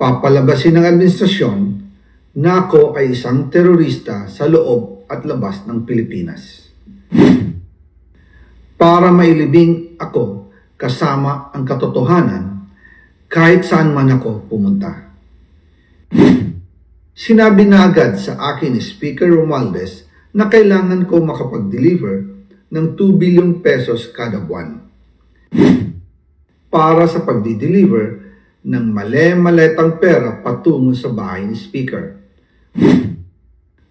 Papalabasin ng administrasyon na ako ay isang terorista sa loob at labas ng Pilipinas. Para mailibing ako kasama ang katotohanan kahit saan man ako pumunta. Sinabi na agad sa akin ni Speaker Romualdez na kailangan ko makapag-deliver ng 2 billion pesos kada buwan para sa pagdi-deliver ng male-maletang pera patungo sa bahay ni Speaker.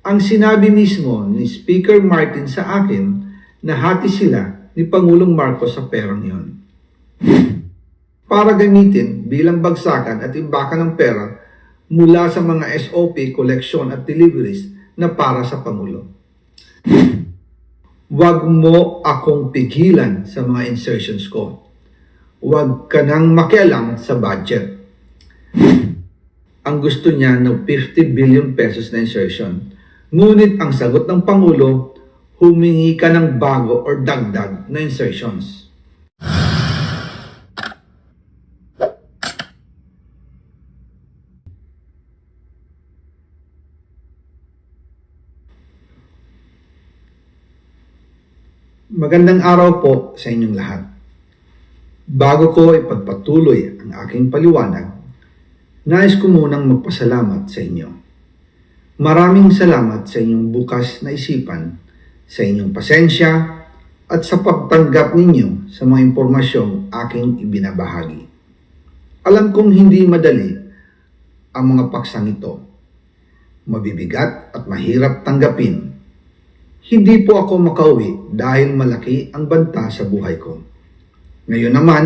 Ang sinabi mismo ni Speaker Martin sa akin na hati sila ni Pangulong Marcos sa perang yon para gamitin bilang bagsakan at imbakan ng pera mula sa mga SOP, collection at deliveries na para sa Pangulo. Huwag mo akong pigilan sa mga insertions ko. Huwag ka nang makialam sa budget. Ang gusto niya ng 50 billion pesos na insertion. Ngunit ang sagot ng Pangulo, humingi ka ng bago or dagdag na insertions. Magandang araw po sa inyong lahat. Bago ko ipagpatuloy ang aking paliwanag, nais ko munang magpasalamat sa inyo. Maraming salamat sa inyong bukas na isipan, sa inyong pasensya, at sa pagtanggap ninyo sa mga impormasyong aking ibinabahagi. Alam kong hindi madali ang mga paksang ito. Mabibigat at mahirap tanggapin. Hindi po ako makauwi dahil malaki ang banta sa buhay ko. Ngayon naman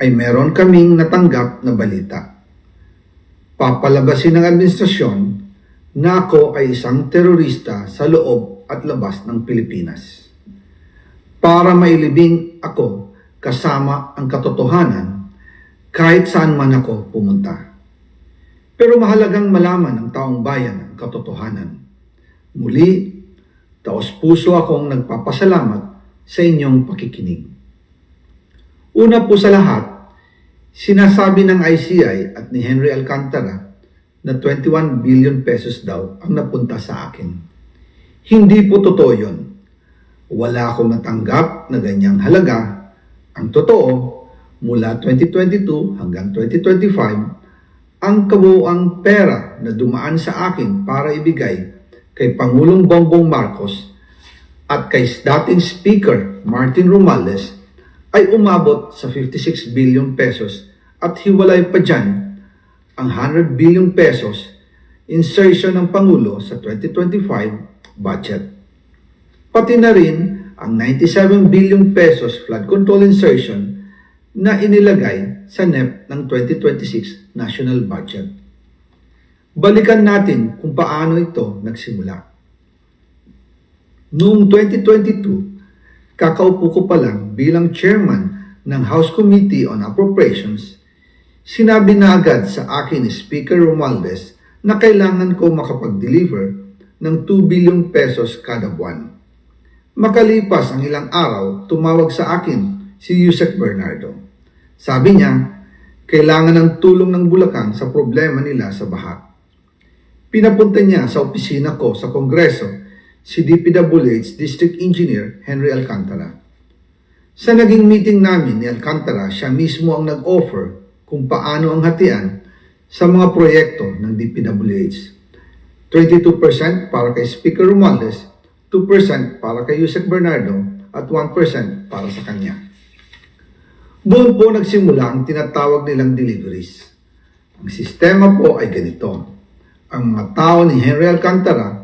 ay meron kaming natanggap na balita. Papalabasin ng administrasyon na ako ay isang terorista sa loob at labas ng Pilipinas. Para mailibing ako kasama ang katotohanan kahit saan man ako pumunta. Pero mahalagang malaman ng taong bayan ang katotohanan. Muli, taos-puso akong nagpapasalamat sa inyong pakikinig. Una po sa lahat, sinasabi ng ICI at ni Henry Alcantara na 21 billion pesos daw ang napunta sa akin. Hindi po totoo yun. Wala akong natanggap na ganyang halaga. Ang totoo, mula 2022 hanggang 2025, ang kabuuang pera na dumaan sa akin para ibigay kay Pangulong Bongbong Marcos at kay dating Speaker Martin Romualdez ay umabot sa 56 billion pesos at hiwalay pa dyan ang 100 billion pesos insertion ng Pangulo sa 2025 budget. Pati na rin ang 97 billion pesos flood control insertion na inilagay sa NEP ng 2026 national budget. Balikan natin kung paano ito nagsimula. Noong 2022, kakaupo ko pa lang bilang chairman ng House Committee on Appropriations, sinabi na agad sa akin ni Speaker Romualdez na kailangan ko makapag-deliver ng 2 billion pesos kada buwan. Makalipas ang ilang araw, tumawag sa akin si Yusek Bernardo. Sabi niya, kailangan ng tulong ng Bulacan sa problema nila sa baha. Pinapunta niya sa opisina ko sa Kongreso si DPWH District Engineer Henry Alcantara. Sa naging meeting namin ni Alcantara, siya mismo ang nag-offer kung paano ang hatian sa mga proyekto ng DPWH. 22% para kay Speaker Romualdez, 2% para kay Yusek Bernardo at 1% para sa kanya. Doon po nagsimula ang tinatawag nilang deliveries. Ang sistema po ay ganito. Ang mga tao ni Henry Alcantara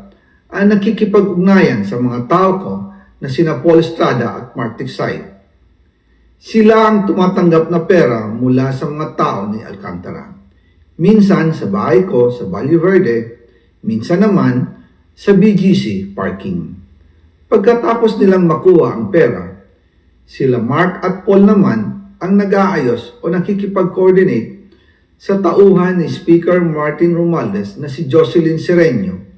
ay nakikipag-ugnayan sa mga tao ko na sina Paul Estrada at Mark Tiksay. Sila ang tumatanggap na pera mula sa mga tao ni Alcantara. Minsan sa bahay ko sa Valle Verde, minsan naman sa BGC parking. Pagkatapos nilang makuha ang pera, sila Mark at Paul naman ang nag-aayos o nakikipag-coordinate sa tauhan ni Speaker Martin Romualdez na si Jocelyn Sereno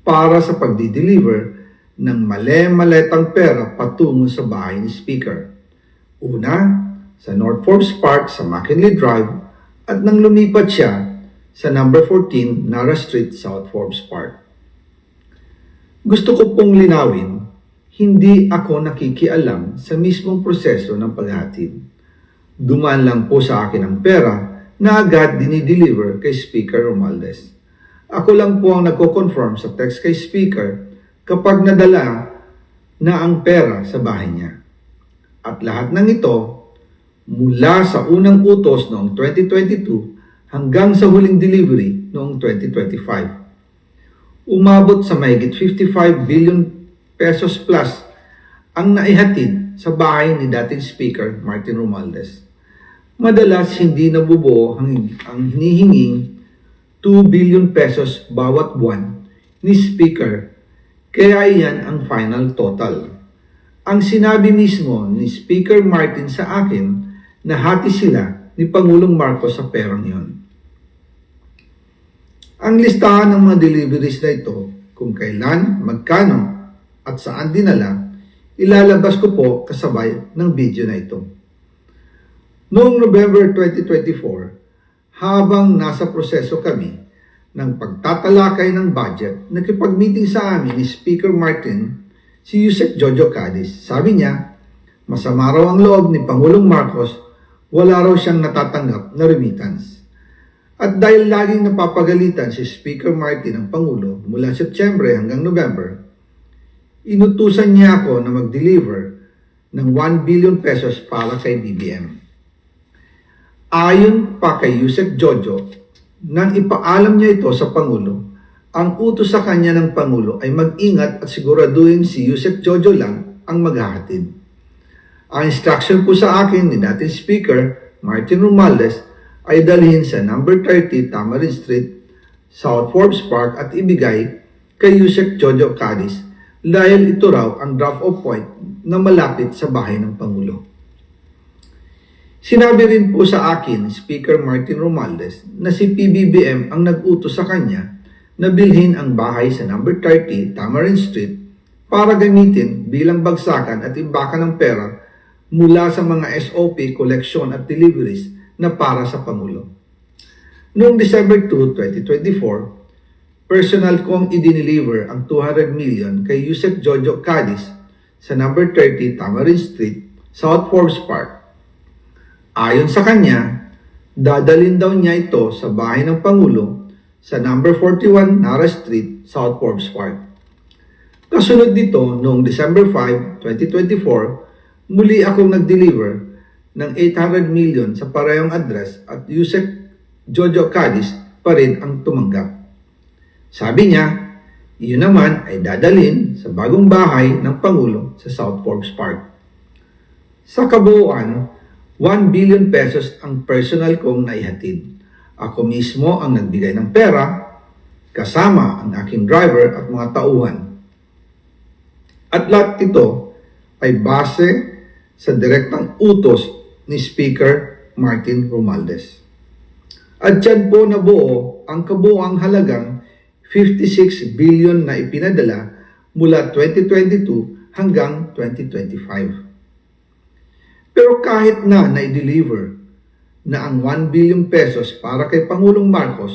para sa pagdi-deliver ng male-maletang pera patungo sa bahay ni Speaker. Una, sa North Forbes Park sa McKinley Drive at nang lumipat siya sa number 14 Nara Street, South Forbes Park. Gusto ko pong linawin, hindi ako nakikialam sa mismong proseso ng paghatid. Dumaan lang po sa akin ang pera na agad dinideliver kay Speaker Romualdez. Ako lang po ang nagko-confirm sa text kay Speaker kapag nadala na ang pera sa bahay niya. At lahat ng ito, mula sa unang utos noong 2022 hanggang sa huling delivery noong 2025. Umabot sa mahigit 55 billion pesos plus ang naihatid sa bahay ni dating Speaker Martin Romualdez. Madalas hindi nabubuo ang hinihinging 2 billion pesos bawat buwan ni Speaker, kaya iyan ang final total. Ang sinabi mismo ni Speaker Martin sa akin na hati sila ni Pangulong Marcos sa perang iyon. Ang listahan ng mga deliveries na ito, kung kailan, magkano, at saan dinala, ilalabas ko po kasabay ng video na ito. Noong November 2024, habang nasa proseso kami ng pagtatalakay ng budget, nakipag-meeting sa amin ni Speaker Martin si Yusek Jojo Cadiz. Sabi niya, masama raw ang loob ni Pangulong Marcos, wala raw siyang natatanggap na remittance. At dahil laging napapagalitan si Speaker Martin ang Pangulo mula Setyembre hanggang November, inutusan niya ako na mag-deliver ng 1 billion pesos para kay BBM. Ayon pa kay Yusek Jojo, nang ipaalam niya ito sa Pangulo, ang utos sa kanya ng Pangulo ay mag-ingat at siguraduhin si Yusek Jojo lang ang maghahatid. Ang instruction po sa akin ni dating Speaker Martin Romualdez ay dalhin sa number 30 Tamarin Street, South Forbes Park at ibigay kay Yusek Jojo Cadiz dahil ito raw ang drop-off point na malapit sa bahay ng Pangulo. Sinabi rin po sa akin Speaker Martin Romualdez na si PBBM ang nag-utos sa kanya na bilhin ang bahay sa number 30 Tamarin Street para gamitin bilang bagsakan at imbakan ng pera mula sa mga SOP, collection at deliveries na para sa Pangulo. Noong December 2, 2024, personal kong i-deliver ang 200 million kay Yusek Jojo Cadiz sa number 30 Tamarin Street, South Forbes Park. Ayon sa kanya, dadalhin daw niya ito sa bahay ng Pangulo sa number 41 Nara Street, South Forbes Park. Kasunod dito, noong December 5, 2024, muli akong nag-deliver ng 800 million sa parehong address at Yusek Jojo Cadiz pa rin ang tumanggap. Sabi niya, iyon naman ay dadalhin sa bagong bahay ng Pangulo sa South Forbes Park. Sa kabuuan, 1 billion pesos ang personal kong naihatid. Ako mismo ang nagbigay ng pera, kasama ang aking driver at mga tauhan. At lahat ito ay base sa direktang utos ni Speaker Martin Romualdez. At dyan po nabuo ang kabuuang halagang 56 billion na ipinadala mula 2022 hanggang 2025. Pero kahit na na-deliver na ang 1 billion pesos para kay Pangulong Marcos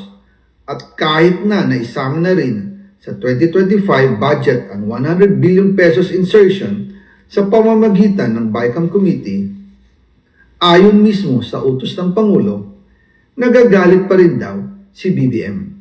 at kahit na naisama na rin sa 2025 budget ang 100 billion pesos insertion sa pamamagitan ng BICAM Committee, ayon mismo sa utos ng Pangulo, nagagalit pa rin daw si BBM.